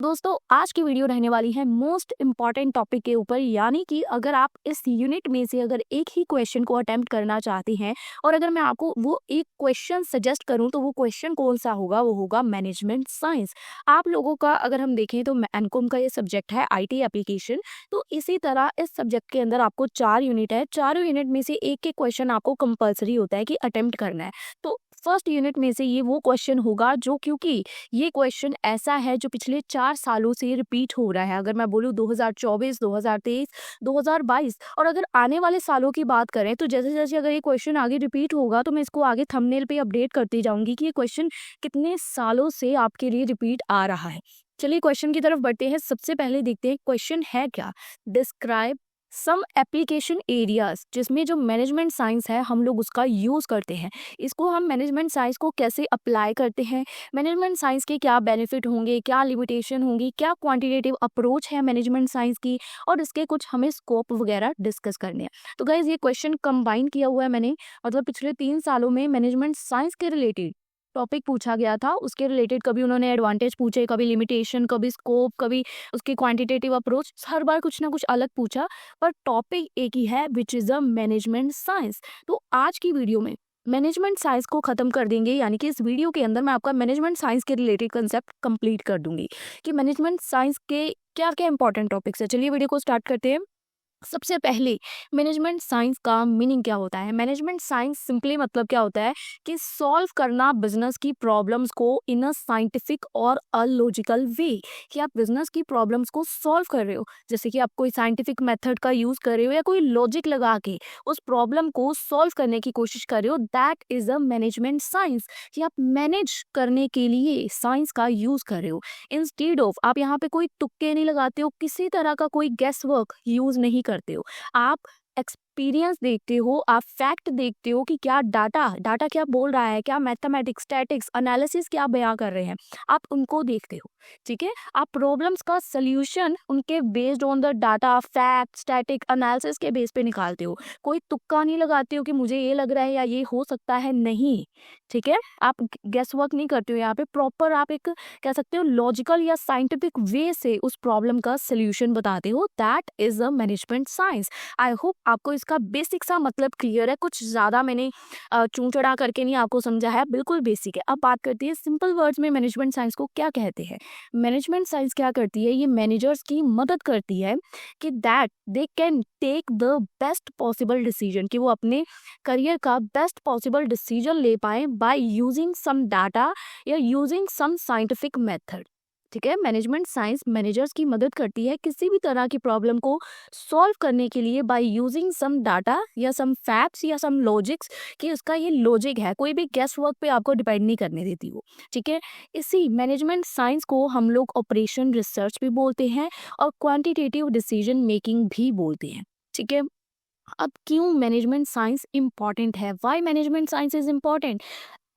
दोस्तों आज की वीडियो रहने वाली है मोस्ट इम्पॉर्टेंट टॉपिक के ऊपर, यानी कि अगर आप इस यूनिट में से अगर एक ही क्वेश्चन को अटेम्प्ट करना चाहते हैं और अगर मैं आपको वो एक क्वेश्चन सजेस्ट करूं तो वो क्वेश्चन कौन सा होगा, वो होगा मैनेजमेंट साइंस। आप लोगों का अगर हम देखें तो एनकॉम का ये सब्जेक्ट है आईटी एप्लीकेशन। तो इसी तरह इस सब्जेक्ट के अंदर आपको 4 यूनिट है, चारों यूनिट में से एक एक क्वेश्चन आपको कंपलसरी होता है कि अटेम्प्ट करना है। तो फर्स्ट यूनिट में से ये वो क्वेश्चन होगा जो, क्योंकि ये क्वेश्चन ऐसा है जो पिछले 4 सालों से रिपीट हो रहा है। अगर मैं बोलूँ 2024, 2023, 2022 और अगर आने वाले सालों की बात करें तो जैसे जैसे अगर ये क्वेश्चन आगे रिपीट होगा तो मैं इसको आगे थंबनेल पे अपडेट करती जाऊंगी कि ये क्वेश्चन कितने सालों से आपके लिए रिपीट आ रहा है। चलिए क्वेश्चन की तरफ बढ़ते हैं। सबसे पहले देखते हैं क्वेश्चन है क्या। डिस्क्राइब सम एप्लीकेशन एरियाज, जिसमें जो मैनेजमेंट साइंस है हम लोग उसका यूज करते हैं। इसको हम मैनेजमेंट साइंस को कैसे अप्लाई करते हैं, मैनेजमेंट साइंस के क्या बेनिफिट होंगे, क्या लिमिटेशन होंगी, क्या क्वांटिटेटिव अप्रोच है मैनेजमेंट साइंस की, और इसके कुछ हमें स्कोप वगैरह डिस्कस करने हैं। तो गाइज ये क्वेश्चन कंबाइन किया हुआ है मैंने, मतलब पिछले 3 सालों में मैनेजमेंट साइंस के रिलेटेड टॉपिक पूछा गया था, उसके रिलेटेड कभी उन्होंने एडवांटेज पूछे, कभी लिमिटेशन, कभी स्कोप, कभी उसकी क्वांटिटेटिव अप्रोच, हर बार कुछ ना कुछ अलग पूछा, पर टॉपिक एक ही है which is a management science. तो आज की वीडियो में मैनेजमेंट साइंस को खत्म कर देंगे, यानी कि इस वीडियो के अंदर मैं आपका मैनेजमेंट साइंस के रिलेटेड कंसेप्ट कंप्लीट कर दूंगी कि मैनेजमेंट साइंस के क्या क्या इंपॉर्टेंट टॉपिक्स है। चलिए वीडियो को स्टार्ट करते हैं। सबसे पहले मैनेजमेंट साइंस का मीनिंग क्या होता है। मैनेजमेंट साइंस सिंपली मतलब क्या होता है कि सॉल्व करना बिजनेस की प्रॉब्लम्स को इन अ साइंटिफिक और अ लॉजिकल वे, कि आप बिजनेस की प्रॉब्लम्स को सॉल्व कर रहे हो, जैसे कि आप कोई साइंटिफिक मेथड का यूज कर रहे हो या कोई लॉजिक लगा के उस प्रॉब्लम को सॉल्व करने की कोशिश कर रहे हो, that is a management science. कि आप मैनेज करने के लिए साइंस का यूज कर रहे हो। इंस्टेड ऑफ आप यहाँ पे कोई तुक्के नहीं लगाते हो, किसी तरह का कोई गेस वर्क यूज नहीं करते हो। आप एक्सपीरियंस देखते हो, आप फैक्ट देखते हो कि क्या डाटा डाटा क्या बोल रहा है, क्या मैथमेटिक्स, स्टैटिक्स, एनालिसिस क्या बयां कर रहे हैं, आप उनको देखते हो। ठीक है, आप प्रॉब्लम्स का सल्यूशन उनके based on the data, fact, static analysis के बेस पे निकालते हो। कोई तुक्का नहीं लगाते हो कि मुझे ये लग रहा है या ये हो सकता है, नहीं। ठीक है, आप गेस वर्क नहीं करते हो यहाँ पे, प्रॉपर आप एक कह सकते हो लॉजिकल या साइंटिफिक वे से उस प्रॉब्लम का सॉल्यूशन बताते हो, that is a management science. I hope आपको इसका बेसिक सा मतलब क्लियर है, कुछ ज़्यादा मैंने चूं चढ़ा करके नहीं आपको समझाया, बिल्कुल बेसिक है। अब बात करती है सिंपल वर्ड्स में मैनेजमेंट साइंस को क्या कहते हैं। मैनेजमेंट साइंस क्या करती है, ये मैनेजर्स की मदद करती है कि that they can take the best possible decision, कि वो अपने करियर का बेस्ट पॉसिबल डिसीजन ले पाए बाय यूजिंग सम डाटा या यूजिंग सम साइंटिफिक मेथड। ठीक है, मैनेजमेंट साइंस मैनेजर्स की मदद करती है किसी भी तरह की प्रॉब्लम को सॉल्व करने के लिए बाय यूजिंग सम डाटा या सम फैक्ट्स या सम लॉजिक्स, कि उसका ये लॉजिक है, कोई भी गेस वर्क पे आपको डिपेंड नहीं करने देती वो। ठीक है, इसी मैनेजमेंट साइंस को हम लोग ऑपरेशन रिसर्च भी बोलते हैं और क्वांटिटेटिव डिसीजन मेकिंग भी बोलते हैं। ठीक है, अब क्यों मैनेजमेंट साइंस इंपॉर्टेंट है, why management science is important.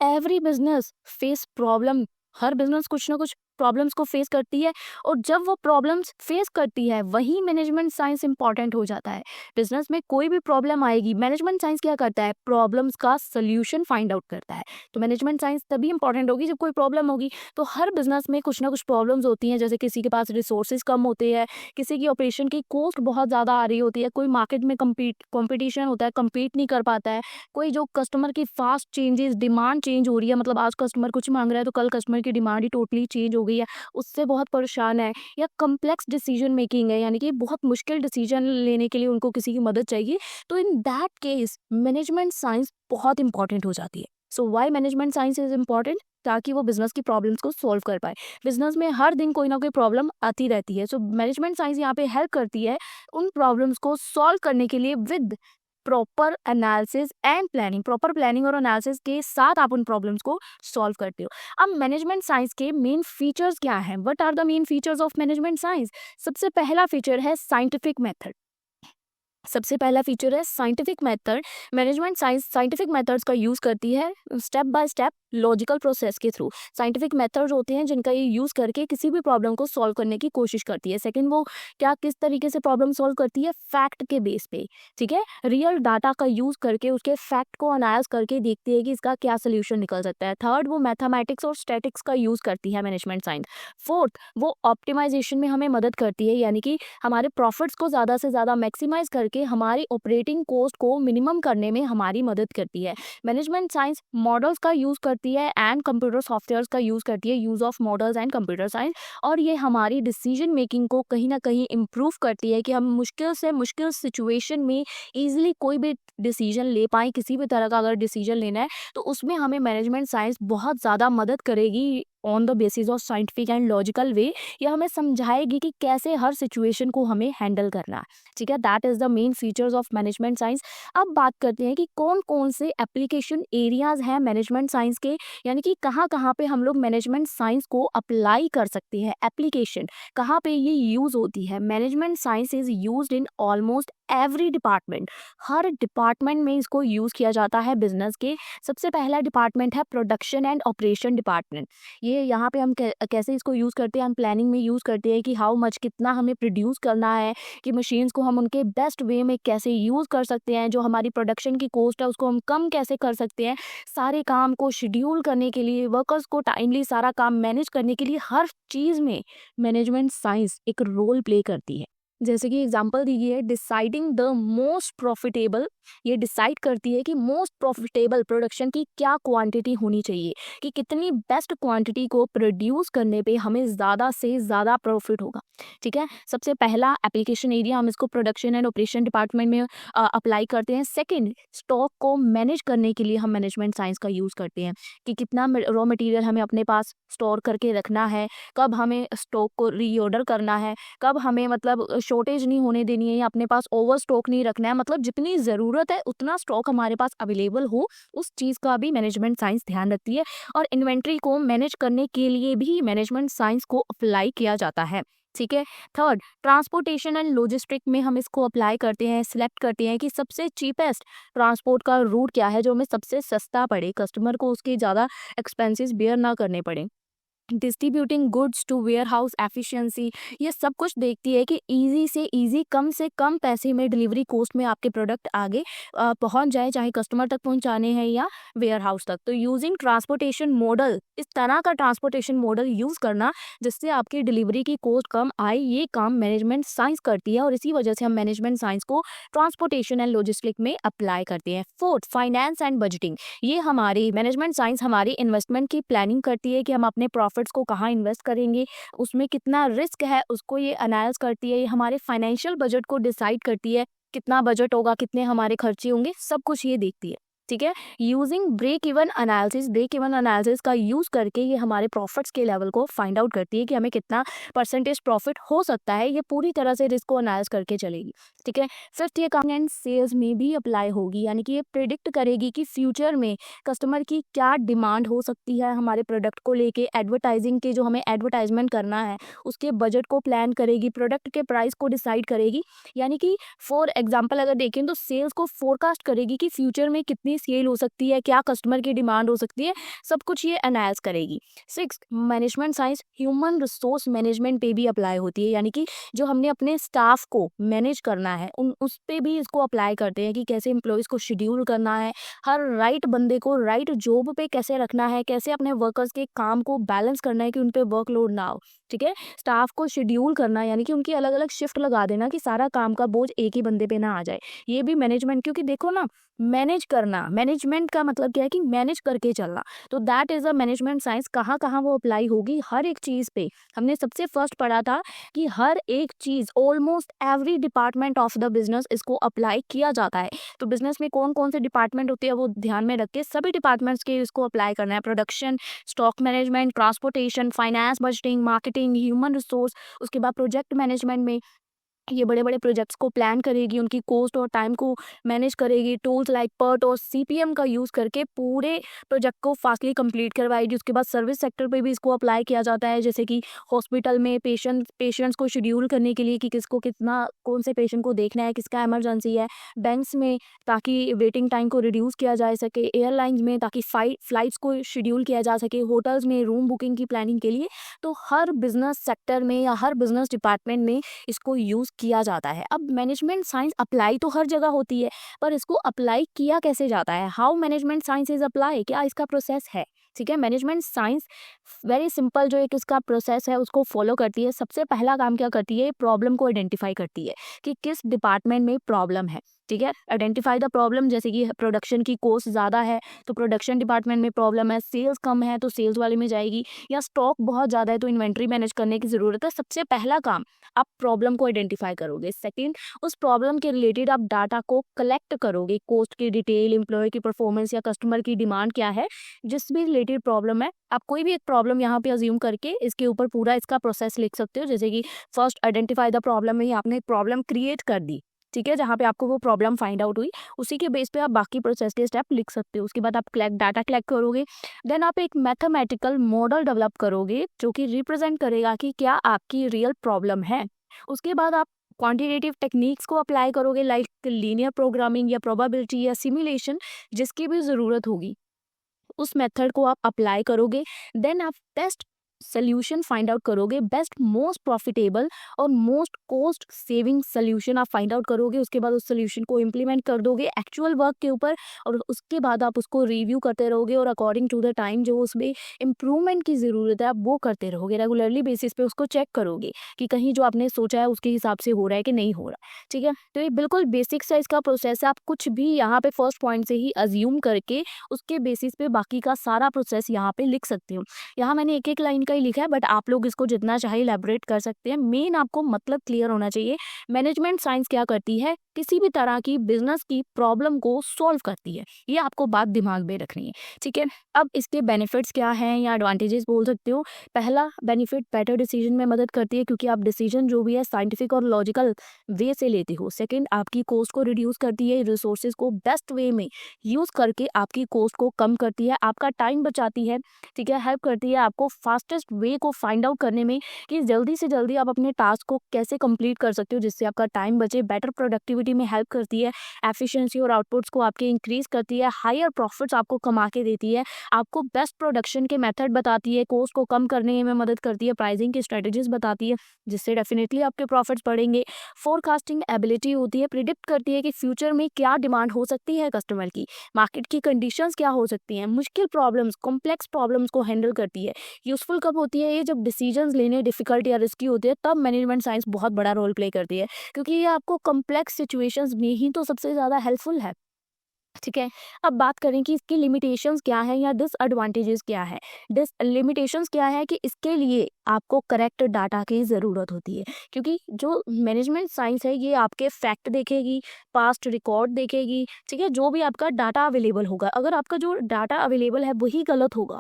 Every business face problem, her business कुछ ना कुछ प्रॉब्लम्स को फेस करती है, और जब वो प्रॉब्लम्स फेस करती है वही मैनेजमेंट साइंस इंपॉर्टेंट हो जाता है। बिजनेस में कोई भी प्रॉब्लम आएगी, मैनेजमेंट साइंस क्या करता है, प्रॉब्लम्स का सोल्यूशन फाइंड आउट करता है। तो मैनेजमेंट साइंस तभी इंपॉर्टेंट होगी जब कोई प्रॉब्लम होगी। तो हर बिजनेस में कुछ ना कुछ प्रॉब्लम्स होती हैं, जैसे किसी के पास रिसोर्सेज कम होते हैं, किसी की ऑपरेशन की कॉस्ट बहुत ज़्यादा आ रही होती है, कोई मार्केट में कंपटीशन होता है, compete नहीं कर पाता है, कोई जो कस्टमर की फास्ट चेंजेस, डिमांड चेंज हो रही है, मतलब आज कस्टमर कुछ मांग रहा है तो कल कस्टमर की डिमांड ही टोटली चेंज हो गई है, उससे बहुत परेशान है। या कम्प्लेक्स डिसीजन मेकिंग है, यानी कि बहुत मुश्किल डिसीजन लेने के लिए उनको किसी की मदद चाहिए, तो in that case management science बहुत इंपॉर्टेंट हो जाती है। So why management science is important, ताकि वो बिजनेस की प्रॉब्लम्स को सॉल्व कर पाए। बिजनेस में हर दिन कोई ना कोई प्रॉब्लम आती रहती है, सो मैनेजमेंट साइंस यहाँ पे हेल्प करती है उन प्रॉब्लम्स को सॉल्व करने के लिए with proper analysis and planning. Proper planning और एनालिसिस के साथ आप उन प्रॉब्लम्स को सॉल्व करते हो। अब मैनेजमेंट साइंस के मेन फीचर्स क्या हैं, what are the main features of management science. सबसे पहला फीचर है साइंटिफिक मेथड। सबसे पहला फीचर है scientific method. Management science scientific methods का यूज करती है step by step logical process के थ्रू। साइंटिफिक मेथड्स होते हैं जिनका ये यूज़ करके किसी भी प्रॉब्लम को सॉल्व करने की कोशिश करती है। सेकंड, वो क्या किस तरीके से प्रॉब्लम सॉल्व करती है, फैक्ट के बेस पे, ठीक है, रियल डाटा का यूज़ करके उसके फैक्ट को एनालाइज करके देखती है कि इसका क्या सोल्यूशन निकल सकता है। थर्ड, वो मैथमेटिक्स और स्टैटिक्स का यूज़ करती है मैनेजमेंट साइंस। फोर्थ, वो ऑप्टिमाइजेशन में हमें मदद करती है, यानी कि हमारे प्रॉफिट्स को ज़्यादा से ज़्यादा मैक्सिमाइज करके हमारी ऑपरेटिंग कॉस्ट को मिनिमम करने में हमारी मदद करती है। मैनेजमेंट साइंस मॉडल्स का यूज़ करती है एंड कंप्यूटर सॉफ्टवेयर्स का यूज़ करती है, use of models and computer science, और ये हमारी डिसीजन मेकिंग को कहीं ना कहीं इम्प्रूव करती है कि हम मुश्किल से मुश्किल सिचुएशन में ईजिली कोई भी डिसीजन ले पाएँ। किसी भी तरह का अगर डिसीजन लेना है तो उसमें हमें मैनेजमेंट साइंस बहुत ज़्यादा मदद करेगी on the basis of scientific and logical वे। यह हमें समझाएगी कि कैसे हर सिचुएशन को हमें हैंडल करना है, ठीक है। That is the main features of management science. अब बात करते हैं कि कौन कौन से एप्लीकेशन एरियाज हैं मैनेजमेंट साइंस के, यानी कि कहाँ कहाँ पे हम लोग मैनेजमेंट साइंस को अप्लाई कर सकते हैं। एप्लीकेशन कहाँ पे ये यूज़ होती है। Management science is used in almost every department. Her department में इसको यूज़ किया जाता है बिजनेस के। सबसे पहला डिपार्टमेंट है प्रोडक्शन एंड ऑपरेशन डिपार्टमेंट। ये यहाँ पे हम कैसे इसको यूज़ करते हैं, हम प्लानिंग में यूज़ करते हैं कि हाउ मच कितना हमें प्रोड्यूस करना है, कि मशीन्स को हम उनके बेस्ट वे में कैसे यूज़ कर सकते हैं, जो हमारी प्रोडक्शन की कॉस्ट है उसको हम कम कैसे कर सकते हैं। सारे काम को शेड्यूल करने के लिए, वर्कर्स को टाइमली सारा काम मैनेज करने के लिए, हर चीज़ में मैनेजमेंट साइंस एक रोल प्ले करती है। जैसे कि एग्जांपल दी गई है, डिसाइडिंग द मोस्ट प्रॉफिटेबल, ये डिसाइड करती है कि मोस्ट प्रॉफिटेबल प्रोडक्शन की क्या क्वांटिटी होनी चाहिए, कि कितनी बेस्ट क्वांटिटी को प्रोड्यूस करने पे हमें ज़्यादा से ज़्यादा प्रॉफिट होगा, ठीक है। सबसे पहला एप्लीकेशन एरिया हम इसको प्रोडक्शन एंड ऑपरेशन डिपार्टमेंट में अप्लाई करते हैं। सेकेंड, स्टॉक को मैनेज करने के लिए हम मैनेजमेंट साइंस का यूज़ करते हैं, कि कितना रॉ मटेरियल हमें अपने पास स्टोर करके रखना है, कब हमें स्टॉक को रीऑर्डर करना है, कब हमें मतलब शॉर्टेज नहीं होने देनी है या अपने पास ओवर स्टॉक नहीं रखना है, मतलब जितनी ज़रूरत है उतना स्टॉक हमारे पास अवेलेबल हो, उस चीज़ का भी मैनेजमेंट साइंस ध्यान रखती है। और इन्वेंट्री को मैनेज करने के लिए भी मैनेजमेंट साइंस को अप्लाई किया जाता है, ठीक है। थर्ड, ट्रांसपोर्टेशन एंड लॉजिस्टिक में हम इसको अप्लाई करते हैं, सिलेक्ट करते हैं कि सबसे चीपेस्ट ट्रांसपोर्ट का रूट क्या है, जो हमें सबसे सस्ता पड़े, कस्टमर को उसके ज़्यादा एक्सपेंसेस बेयर ना करने पड़े। Distributing goods to warehouse efficiency, ये सब कुछ देखती है कि इजी से इजी, कम से कम पैसे में डिलीवरी कॉस्ट में आपके प्रोडक्ट आगे पहुंच जाए, चाहे कस्टमर तक पहुंचाने हैं या वेयर हाउस तक। तो यूजिंग ट्रांसपोर्टेशन मॉडल, इस तरह का ट्रांसपोर्टेशन मॉडल यूज़ करना जिससे आपकी डिलीवरी की कॉस्ट कम आए, ये काम मैनेजमेंट साइंस करती है, और इसी वजह से हम मैनेजमेंट साइंस को ट्रांसपोर्टेशन एंड लॉजिस्टिक में अप्लाई करते हैं। फोर्थ, फाइनेंस एंड बजटिंग, ये हमारी मैनेजमेंट साइंस हमारी इन्वेस्टमेंट की प्लानिंग करती है कि हम अपने प्रॉफिट्स को कहाँ इन्वेस्ट करेंगे, उसमें कितना रिस्क है उसको ये एनालाइज करती है। ये हमारे फाइनेंशियल बजट को डिसाइड करती है, कितना बजट होगा, कितने हमारे खर्चे होंगे, सब कुछ ये देखती है, ठीक है। Using break even analysis, break even analysis का यूज करके ये हमारे प्रॉफिट्स के लेवल को फाइंड आउट करती है कि हमें कितना परसेंटेज प्रॉफिट हो सकता है। ये पूरी तरह से रिस्क को एनालाइज करके चलेगी, ठीक है। फिफ्थ, ये अकाउंट एंड सेल्स में भी अप्लाई होगी, यानी कि ये प्रिडिक्ट करेगी कि फ्यूचर में कस्टमर की क्या डिमांड हो सकती है हमारे प्रोडक्ट को लेके। एडवर्टाइजिंग के जो हमें एडवर्टाइजमेंट करना है उसके बजट को प्लान करेगी, प्रोडक्ट के प्राइस को डिसाइड करेगी, यानी कि फॉर एग्जाम्पल अगर देखें तो सेल्स को फोरकास्ट करेगी कि फ्यूचर में कितनी सेल हो सकती है, क्या कस्टमर की डिमांड हो सकती है, सब कुछ ये एनालाइज करेगी। Six, management science human resource management पे भी अप्लाई होती है, यानी कि जो हमने अपने स्टाफ को मैनेज करना है उस पे भी इसको अप्लाई करते हैं कि कैसे एम्प्लॉयज़ को शेड्यूल करना है, हर राइट बंदे को राइट जॉब पे कैसे रखना है, कैसे अपने वर्कर्स के काम को बैलेंस करना है कि उन पे वर्कलोड ना हो, ठीक है। स्टाफ को शेड्यूल करना, यानी कि उनकी अलग अलग शिफ्ट लगा देना कि सारा काम का बोझ एक ही बंदे पे ना आ जाए, ये भी मैनेजमेंट। क्योंकि देखो ना, मैनेज करना, मैनेजमेंट का मतलब क्या है कि मैनेज करके चलना, तो that is a management science. कहाँ कहाँ वो अप्लाई होगी, हर एक चीज़ पे। हमने सबसे फर्स्ट पढ़ा था कि हर एक चीज़, almost every department of the business इसको अप्लाई किया जाता है। तो बिजनेस में कौन कौन से डिपार्टमेंट होते हैं वो ध्यान में रख के सभी डिपार्टमेंट्स के इसको अप्लाई करना है। Production, stock management, transportation, finance, budgeting, marketing, human resource, उसके बाद प्रोजेक्ट मैनेजमेंट में ये बड़े-बड़े प्रोजेक्ट्स को प्लान करेगी, उनकी कॉस्ट और टाइम को मैनेज करेगी। टूल्स लाइक पर्ट और सीपीएम का यूज़ करके पूरे प्रोजेक्ट को फास्टली कंप्लीट करवाएगी। उसके बाद सर्विस सेक्टर पे भी इसको अप्लाई किया जाता है, जैसे कि हॉस्पिटल में पेशेंट्स को शेड्यूल करने के लिए कि किसको कितना कौन से पेशेंट को देखना है, किसका इमरजेंसी है। बैंक्स में ताकि वेटिंग टाइम को रिड्यूस किया जा सके। एयरलाइंस में ताकि फ्लाइट्स को शेड्यूल किया जा सके। होटल्स में रूम बुकिंग की प्लानिंग के लिए। तो हर बिजनेस सेक्टर में या हर बिजनेस डिपार्टमेंट में इसको यूज़ किया जाता है। अब मैनेजमेंट साइंस अप्लाई तो हर जगह होती है, पर इसको अप्लाई किया कैसे जाता है? How management science is apply, क्या इसका प्रोसेस है? ठीक है, मैनेजमेंट साइंस वेरी सिंपल जो एक इसका प्रोसेस है उसको फॉलो करती है। सबसे पहला काम क्या करती है? प्रॉब्लम को आइडेंटिफाई करती है कि किस डिपार्टमेंट में प्रॉब्लम है। ठीक है, आइडेंटिफाई द प्रॉब्लम, जैसे कि प्रोडक्शन की कॉस्ट ज़्यादा है तो प्रोडक्शन डिपार्टमेंट में प्रॉब्लम है। सेल्स कम है तो सेल्स वाले में जाएगी, या स्टॉक बहुत ज़्यादा है तो इन्वेंट्री मैनेज करने की ज़रूरत है। सबसे पहला काम आप प्रॉब्लम को आइडेंटिफाई करोगे। सेकंड, उस प्रॉब्लम के रिलेटेड आप डाटा को कलेक्ट करोगे। कॉस्ट की डिटेल, एम्प्लॉय की परफॉर्मेंस या कस्टमर की डिमांड क्या है, जिस भी रिलेटेड प्रॉब्लम है। आप कोई भी एक प्रॉब्लम यहाँ पे अज्यूम करके इसके ऊपर पूरा इसका प्रोसेस लिख सकते हो। जैसे कि फर्स्ट आइडेंटिफाई द प्रॉब्लम में ही आपने प्रॉब्लम क्रिएट कर दी। ठीक है, जहाँ पे आपको वो प्रॉब्लम फाइंड आउट हुई, उसी के बेस पे आप बाकी प्रोसेस के स्टेप लिख सकते हो। उसके बाद आप डाटा कलेक्ट करोगे। देन आप एक मैथमेटिकल मॉडल डेवलप करोगे जो कि रिप्रेजेंट करेगा कि क्या आपकी रियल प्रॉब्लम है। उसके बाद आप क्वांटिटेटिव टेक्निक्स को अप्लाई करोगे, लाइक लीनियर प्रोग्रामिंग या प्रोबेबिलिटी या सिमुलेशन, जिसकी भी ज़रूरत होगी उस मेथड को आप अप्लाई करोगे। देन आप बेस्ट सोल्यूशन फाइंड आउट करोगे, बेस्ट मोस्ट प्रॉफिटेबल और मोस्ट कॉस्ट सेविंग सोल्यूशन आप फाइंड आउट करोगे। उसके बाद उस सोल्यूशन को इम्प्लीमेंट कर दोगे एक्चुअल वर्क के ऊपर, और उसके बाद आप उसको रिव्यू करते रहोगे और अकॉर्डिंग टू द टाइम जो उसमें इम्प्रूवमेंट की ज़रूरत है आप वो करते रहोगे। रेगुलरली बेसिस पे उसको चेक करोगे कि कहीं जो आपने सोचा है उसके हिसाब से हो रहा है कि नहीं हो रहा। ठीक है, तो ये बिल्कुल बेसिक साइज का प्रोसेस है। आप कुछ भी यहाँ पे फर्स्ट पॉइंट से ही अज्यूम करके उसके बेसिस पे बाकी का सारा प्रोसेस यहाँ पे लिख सकते हो। यहाँ मैंने एक एक लाइन का ही लिखा है, बट आप लोग इसको जितना चाहे इलेबोरेट कर सकते हैं। मेन आपको मतलब क्लियर होना चाहिए। मैनेजमेंट साइंस क्या करती है? किसी भी तरह की बिजनेस की प्रॉब्लम को सॉल्व करती है। ये आपको बात दिमाग में रखनी है। ठीक है, अब इसके बेनिफिट्स क्या हैं या एडवांटेजेस बोल सकते हो। पहला बेनिफिट, बेटर डिसीजन में मदद करती है, क्योंकि आप डिसीजन जो भी है साइंटिफिक और लॉजिकल वे से लेते हो। सेकंड, आपकी कॉस्ट को रिड्यूस करती है, रिसोर्सेज को बेस्ट वे में यूज करके आपकी कॉस्ट को कम करती है, आपका टाइम बचाती है। ठीक है, हेल्प करती है आपको फास्टेस्ट वे को फाइंड आउट करने में कि जल्दी से जल्दी आप अपने टास्क को कैसे कंप्लीट कर सकते हो जिससे आपका टाइम बचे। बेटर प्रोडक्टिविटी में हेल्प करती है, एफिशिएंसी और आउटपुट्स को आपके इंक्रीज करती है, हायर प्रॉफिट्स आपको कमा के देती है, आपको बेस्ट प्रोडक्शन के मेथड बताती है, कॉस्ट को कम करने में मदद करती है, प्राइसिंग की स्ट्रेटेजीज बताती है जिससे डेफिनेटली आपके प्रॉफिट्स बढ़ेंगे। फोरकास्टिंग एबिलिटी होती है, प्रिडिक्ट करती है कि फ्यूचर में क्या डिमांड हो सकती है कस्टमर की, मार्केट की कंडीशंस क्या हो सकती हैं। मुश्किल प्रॉब्लम्स, कॉम्प्लेक्स प्रॉब्लम्स को हैंडल करती है। यूजफुल कब होती है ये? जब डिसीजंस लेने डिफिकल्ट या रिस्की होते हैं, तब मैनेजमेंट साइंस बहुत बड़ा रोल प्ले करती है, क्योंकि ये आपको कॉम्प्लेक्स सिचुएशंस में ही तो सबसे ज़्यादा हेल्पफुल है। ठीक है, अब बात करें कि इसकी लिमिटेशंस क्या है या डिसएडवांटेजेस क्या है। लिमिटेशंस क्या है कि इसके लिए आपको करेक्ट डाटा की ज़रूरत होती है, क्योंकि जो मैनेजमेंट साइंस है ये आपके फैक्ट देखेगी, पास्ट रिकॉर्ड देखेगी। ठीक है, जो भी आपका डाटा अवेलेबल होगा, अगर आपका जो डाटा अवेलेबल है वही गलत होगा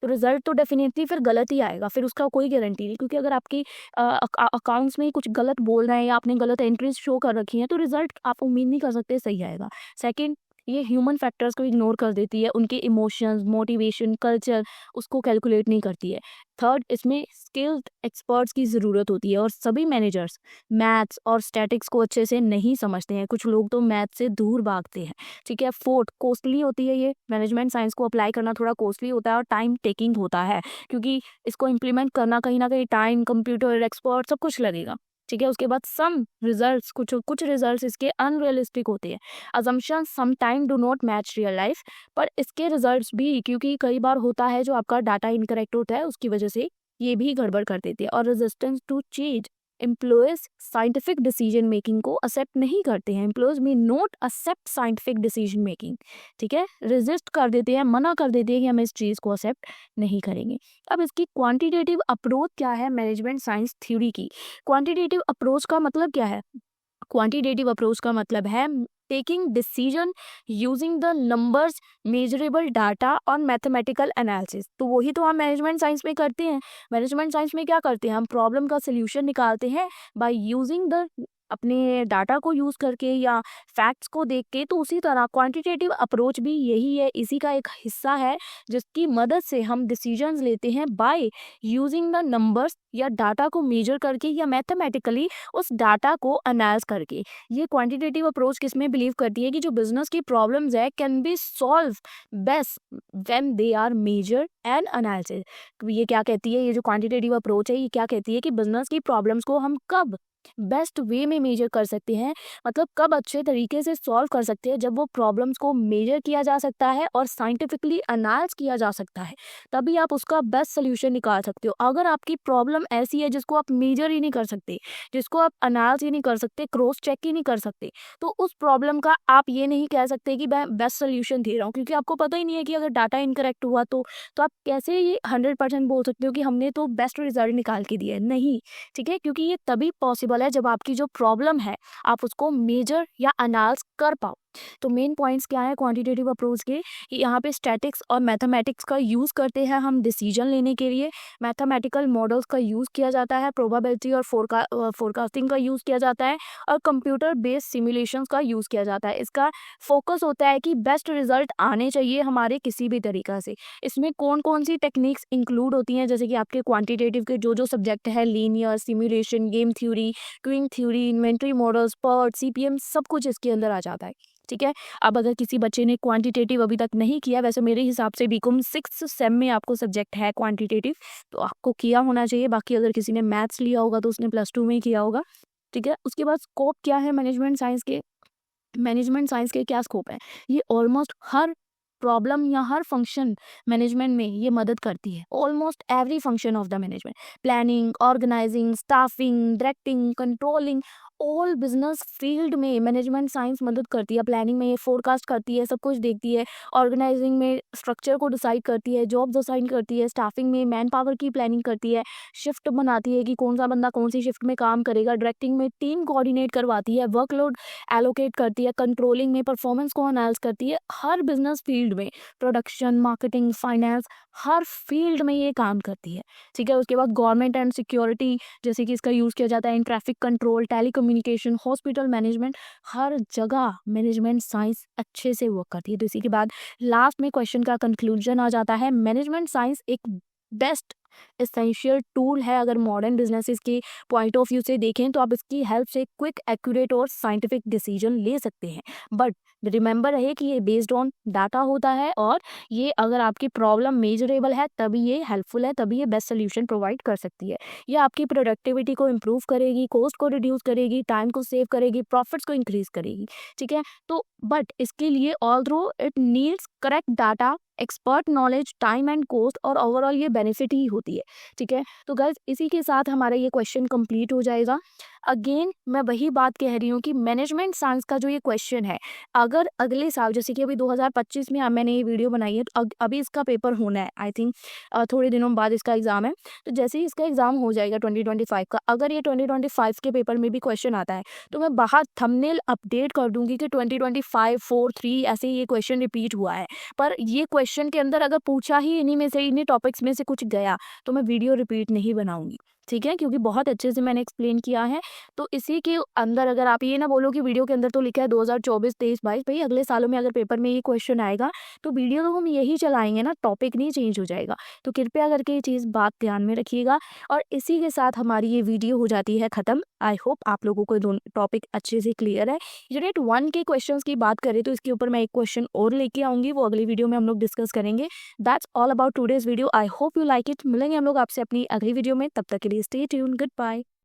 तो रिजल्ट तो डेफिनेटली फिर गलत ही आएगा। फिर उसका कोई गारंटी नहीं, क्योंकि अगर आपकी अकाउंट्स में कुछ गलत बोल रहे हैं या आपने गलत एंट्रीज शो कर रखी हैं तो रिजल्ट आप उम्मीद नहीं कर सकते सही आएगा। सेकंड, ये ह्यूमन फैक्टर्स को इग्नोर कर देती है, उनके इमोशंस, मोटिवेशन, कल्चर उसको कैलकुलेट नहीं करती है। थर्ड, इसमें स्किल्ड एक्सपर्ट्स की ज़रूरत होती है और सभी मैनेजर्स मैथ्स और स्टैटिक्स को अच्छे से नहीं समझते हैं। कुछ लोग तो मैथ्स से दूर भागते हैं। ठीक है, फोर्थ, कॉस्टली होती है। ये मैनेजमेंट साइंस को अप्लाई करना थोड़ा कॉस्टली होता है और टाइम टेकिंग होता है, क्योंकि इसको इम्प्लीमेंट करना कहीं ना कहीं टाइम, कंप्यूटर, एक्सपर्ट सब कुछ लगेगा। ठीक है, उसके बाद सम रिजल्ट्स, कुछ कुछ रिजल्ट्स इसके अनरियलिस्टिक होते हैं। Assumption some time do not match real life, पर इसके रिजल्ट्स भी, क्योंकि कई बार होता है जो आपका डाटा इनकरेक्ट होता है उसकी वजह से ये भी गड़बड़ कर देती है। और resistance to change, employees scientific decision making को एक्सेप्ट नहीं करते हैं। एम्प्लॉयज में not accept scientific decision making. ठीक है, रेजिस्ट कर देते हैं, मना कर देते हैं कि हम इस चीज़ को एक्सेप्ट नहीं करेंगे। अब इसकी क्वांटिटेटिव अप्रोच क्या है मैनेजमेंट साइंस थ्योरी की? क्वांटिटेटिव अप्रोच का मतलब क्या है? क्वांटिटेटिव अप्रोच का मतलब है taking decision using the numbers, measurable data और मैथमेटिकल एनालिसिस। तो वही तो हम मैनेजमेंट साइंस में करते हैं। मैनेजमेंट साइंस में क्या करते हैं? हम प्रॉब्लम का सोल्यूशन निकालते हैं बाय यूजिंग द अपने डाटा को यूज़ करके या फैक्ट्स को देख के, तो उसी तरह क्वांटिटेटिव अप्रोच भी यही है, इसी का एक हिस्सा है, जिसकी मदद से हम डिसीजंस लेते हैं बाय यूजिंग द नंबर्स या डाटा को मेजर करके या मैथमेटिकली उस डाटा को एनालाइज करके। ये क्वांटिटेटिव अप्रोच किसमें बिलीव करती है कि जो बिजनेस की प्रॉब्लम्स है can be solve best when they are measure and analysis. ये क्या कहती है, ये जो क्वांटिटेटिव अप्रोच है ये क्या कहती है कि बिजनेस की प्रॉब्लम्स को हम कब बेस्ट वे में मेजर कर सकते हैं, मतलब कब अच्छे तरीके से सॉल्व कर सकते हैं, जब वो प्रॉब्लम्स को मेजर किया जा सकता है और साइंटिफिकली एनालाइज किया जा सकता है, तभी आप उसका बेस्ट सोल्यूशन निकाल सकते हो। अगर आपकी प्रॉब्लम ऐसी है जिसको आप मेजर ही नहीं कर सकते, जिसको आप एनालाइज ही नहीं कर सकते, क्रॉस चेक ही नहीं कर सकते, तो उस प्रॉब्लम का आप ये नहीं कह सकते कि मैं बेस्ट सोल्यूशन दे रहा हूँ, क्योंकि आपको पता ही नहीं है कि अगर डाटा इनकरेक्ट हुआ तो आप कैसे ये 100% बोल सकते हो कि हमने तो बेस्ट रिजल्ट निकाल के दिया है। नहीं, ठीक है, क्योंकि ये तभी पॉसिबल है जब आपकी जो प्रॉब्लम है आप उसको मेजर या एनालाइज कर पाओ। तो मेन पॉइंट्स क्या है क्वांटिटेटिव अप्रोच के, कि यहाँ पे स्टैटिक्स और मैथमेटिक्स का यूज़ करते हैं हम डिसीजन लेने के लिए, मैथमेटिकल मॉडल्स का यूज़ किया जाता है, प्रोबेबिलिटी और फोरकास्टिंग का यूज़ किया जाता है, और कंप्यूटर बेस्ड सिमुलेशंस का यूज़ किया जाता है। इसका फोकस होता है कि बेस्ट रिजल्ट आने चाहिए हमारे किसी भी तरीका से। इसमें कौन कौन सी टेक्निक्स इंक्लूड होती हैं, जैसे कि आपके क्वांटिटेटिव के जो जो सब्जेक्ट है, linear, simulation, game theory, queuing theory, inventory models, PERT, CPM, सब कुछ इसके अंदर आ जाता है। ठीक है, अब अगर किसी बच्चे ने क्वांटिटेटिव अभी तक नहीं किया, वैसे मेरे हिसाब से बीकॉम 6th सेम में आपको सब्जेक्ट है क्वांटिटेटिव, तो आपको किया होना चाहिए। बाकी अगर किसी ने मैथ्स लिया होगा तो उसने +2 में ही किया होगा। ठीक है, उसके बाद स्कोप क्या है मैनेजमेंट साइंस के, मैनेजमेंट साइंस के क्या स्कोप है, ये ऑलमोस्ट हर प्रॉब्लम या हर फंक्शन मैनेजमेंट में ये मदद करती है। Almost every function of the management, planning, organising, staffing, directing, controlling, all business field में मैनेजमेंट साइंस मदद करती है। प्लानिंग में ये फोरकास्ट करती है, सब कुछ देखती है, ऑर्गेनाइजिंग में स्ट्रक्चर को डिसाइड करती है, जॉब्स असाइन करती है, स्टाफिंग में मैन पावर की प्लानिंग करती है, शिफ्ट बनाती है कि कौन सा बंदा कौन सी शिफ्ट में काम करेगा, डायरेक्टिंग में टीम कोऑर्डिनेट करवाती है, वर्कलोड एलोकेट करती है, कंट्रोलिंग में परफॉर्मेंस को एनालाइज करती है। हर बिजनेस फील्ड में, प्रोडक्शन, मार्केटिंग, फाइनेंस, हर फील्ड में ये काम करती है। ठीक है, उसके बाद गवर्नमेंट एंड सिक्योरिटी, जैसे कि इसका यूज़ किया जाता है in traffic control, telecommunication, hospital management, हर जगह मैनेजमेंट साइंस अच्छे से वर्क करती है। तो इसी के बाद लास्ट में क्वेश्चन का कंक्लूजन आ जाता है, मैनेजमेंट साइंस एक बेस्ट एसेंशियल टूल है। अगर मॉडर्न बिजनेसेस के पॉइंट ऑफ व्यू से देखें तो आप इसकी हेल्प से क्विक, एक्यूरेट और साइंटिफिक डिसीजन ले सकते हैं। बट रिमेंबर रहे कि ये बेस्ड ऑन डाटा होता है, और ये अगर आपकी प्रॉब्लम मेजरेबल है तभी ये हेल्पफुल है, तभी ये बेस्ट सोल्यूशन प्रोवाइड कर सकती है। ये आपकी प्रोडक्टिविटी को इम्प्रूव करेगी, कॉस्ट को रिड्यूस करेगी, टाइम को सेव करेगी, प्रॉफिट्स को इंक्रीज करेगी। ठीक है, तो बट इसके लिए although it needs correct data, expert knowledge, time and cost, और ओवरऑल ये बेनिफिट ही होती है। ठीक है, तो गाइस इसी के साथ हमारा ये क्वेश्चन कंप्लीट हो जाएगा। अगेन मैं वही बात कह रही हूँ कि मैनेजमेंट साइंस का जो ये क्वेश्चन है, अगर अगले साल, जैसे कि अभी 2025 में मैंने ये वीडियो बनाई है, तो अभी इसका पेपर होना है, आई थिंक थोड़े दिनों बाद इसका एग्जाम है। तो जैसे ही इसका एग्जाम हो जाएगा 2025 का, अगर ये 2025 के पेपर में भी क्वेश्चन आता है तो मैं बाहर थंबनेल अपडेट कर दूंगी कि 2025 4 3 ऐसे ये क्वेश्चन रिपीट हुआ है। पर ये क्वेश्चन के अंदर अगर पूछा ही इन्हीं में से, इन्हीं टॉपिक्स में से कुछ गया, तो मैं वीडियो रिपीट नहीं बनाऊंगी। ठीक है, क्योंकि बहुत अच्छे से मैंने एक्सप्लेन किया है। तो इसी के अंदर अगर आप ये ना बोलो कि वीडियो के अंदर तो लिखा है 2024 23 22, भाई अगले सालों में अगर पेपर में ये क्वेश्चन आएगा तो वीडियो तो हम यही चलाएंगे ना, टॉपिक नहीं चेंज हो जाएगा। तो कृपया करके ये चीज़ बात ध्यान में रखिएगा। और इसी के साथ हमारी ये वीडियो हो जाती है खत्म। आई होप आप लोगों को दोनों टॉपिक अच्छे से क्लियर है। यूनिट 1 के क्वेश्चन की बात करें तो इसके ऊपर मैं एक क्वेश्चन और लेके आऊंगी, वो अगली वीडियो में हम लोग डिस्कस करेंगे। That's all about today's video. I hope you like it. मिलेंगे हम लोग आपसे अपनी अगली वीडियो में, तब तक के लिए स्टे ट्यून, गुड बाय।